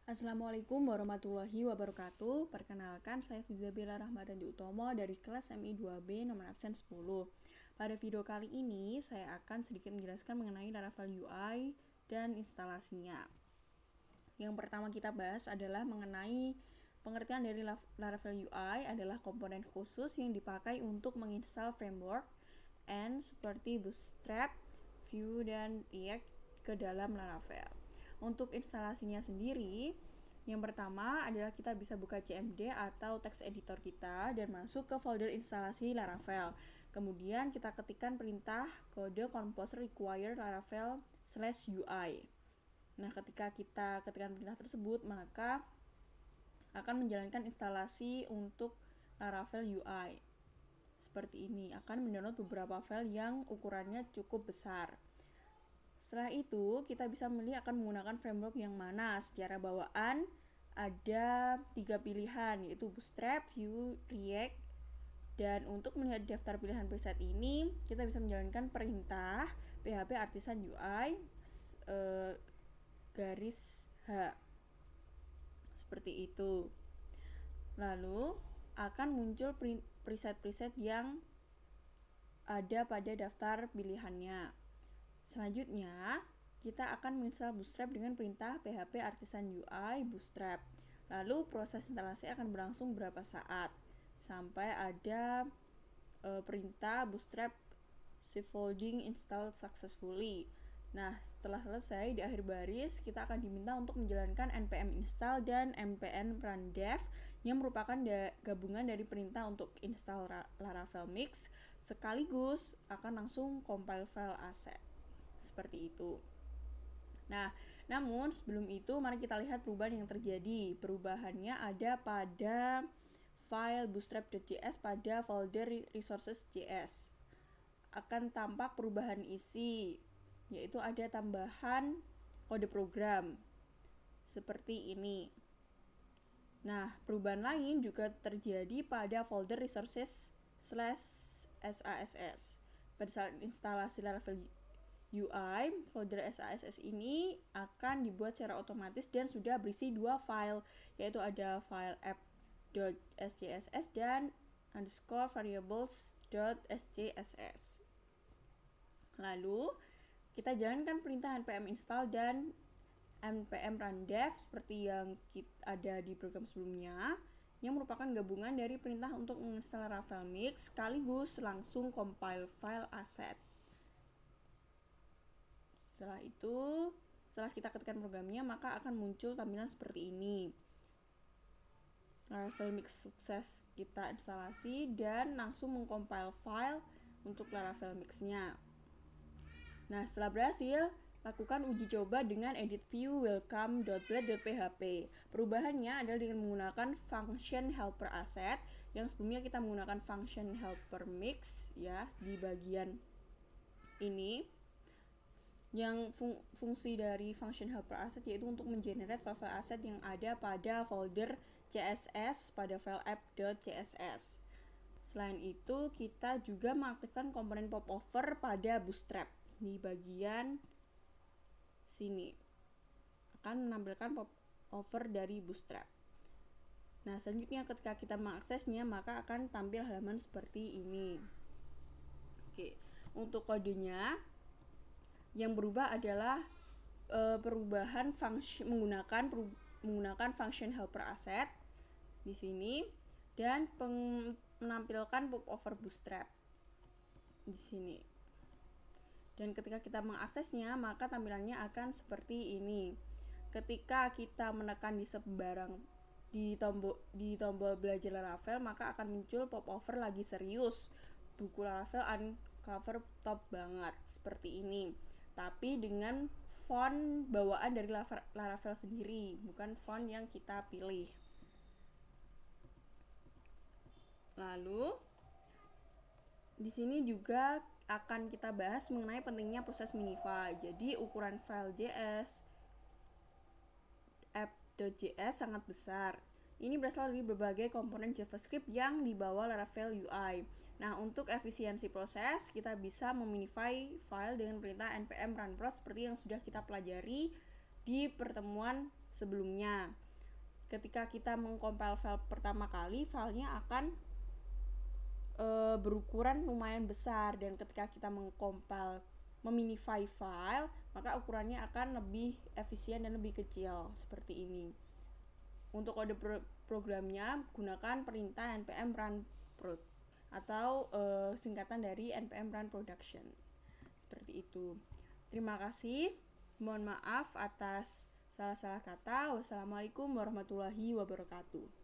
Assalamualaikum warahmatullahi wabarakatuh. Perkenalkan, saya Fizabila Rahmadandi Utomo dari kelas MI 2B nomor absen 10. Pada video kali ini, saya akan sedikit menjelaskan mengenai Laravel UI dan instalasinya. Yang pertama kita bahas adalah mengenai pengertian dari Laravel UI adalah komponen khusus yang dipakai untuk menginstal framework and seperti Bootstrap, Vue, dan React ke dalam Laravel. Untuk instalasinya sendiri, yang pertama adalah kita bisa buka CMD atau text editor kita dan masuk ke folder instalasi Laravel. Kemudian kita ketikkan perintah kode compose require laravel/ui. Nah, ketika kita ketikkan perintah tersebut, maka akan menjalankan instalasi untuk Laravel UI. Seperti ini, akan mendownload beberapa file yang ukurannya cukup besar. Setelah itu, kita bisa memilih akan menggunakan framework yang mana. Secara bawaan, ada 3 pilihan, yaitu Bootstrap, Vue, React. Dan untuk melihat daftar pilihan preset ini, kita bisa menjalankan perintah php artisan UI -h. Seperti itu. Lalu, akan muncul preset-preset yang ada pada daftar pilihannya. Selanjutnya, kita akan menginstal Bootstrap dengan perintah php artisan UI bootstrap. Lalu proses instalasi akan berlangsung beberapa saat sampai ada perintah Bootstrap scaffolding installed successfully. Nah, setelah selesai di akhir baris, kita akan diminta untuk menjalankan npm install dan npm run dev yang merupakan gabungan dari perintah untuk install Laravel Mix sekaligus akan langsung compile file asset. Seperti itu. Nah, namun sebelum itu mari kita lihat perubahan yang terjadi. Perubahannya ada pada file bootstrap.js pada folder resources.js. Akan tampak perubahan isi, yaitu ada tambahan kode program seperti ini. Nah, perubahan lain juga terjadi pada folder resources/sass. Pada saat instalasi Laravel UI, folder SASS ini akan dibuat secara otomatis dan sudah berisi 2 file, yaitu ada file app.scss dan _variables.scss. Lalu, kita jalankan perintah npm install dan npm run dev seperti yang ada di program sebelumnya, yang merupakan gabungan dari perintah untuk menginstal Laravel Mix sekaligus langsung compile file asset. Setelah itu, setelah kita ketikkan programnya, maka akan muncul tampilan seperti ini. Laravel Mix sukses kita instalasi dan langsung mengcompile file untuk Laravel Mix-nya. Nah, setelah berhasil, lakukan uji coba dengan edit view welcome.blade.php. Perubahannya adalah dengan menggunakan function helper asset yang sebelumnya kita menggunakan function helper mix ya di bagian ini. Yang fungsi dari function helper asset yaitu untuk mengenerate file-file asset yang ada pada folder CSS pada file app.css. Selain itu, kita juga mengaktifkan komponen popover pada Bootstrap di bagian sini. Akan menampilkan popover dari Bootstrap. Nah, selanjutnya ketika kita mengaksesnya, maka akan tampil halaman seperti ini. Oke, untuk kodenya yang berubah adalah perubahan menggunakan function helper asset di sini dan menampilkan popover Bootstrap di sini. Dan ketika kita mengaksesnya, maka tampilannya akan seperti ini. Ketika kita menekan di tombol belajar Laravel, maka akan muncul popover lagi serius. Buku Laravel uncover top banget seperti ini. Tapi dengan font bawaan dari Laravel sendiri, bukan font yang kita pilih. Lalu di sini juga akan kita bahas mengenai pentingnya proses minify. Jadi ukuran file JS app.js sangat besar. Ini berasal dari berbagai komponen JavaScript yang dibawa Laravel UI. Nah, untuk efisiensi proses, kita bisa meminify file dengan perintah npm run prod seperti yang sudah kita pelajari di pertemuan sebelumnya. Ketika kita mengcompile file pertama kali, filenya akan berukuran lumayan besar, dan ketika kita mengcompile meminify file, maka ukurannya akan lebih efisien dan lebih kecil seperti ini. Untuk kode programnya gunakan perintah npm run prod atau singkatan dari npm run production. Seperti itu. Terima kasih. Mohon maaf atas salah-salah kata. Wassalamualaikum warahmatullahi wabarakatuh.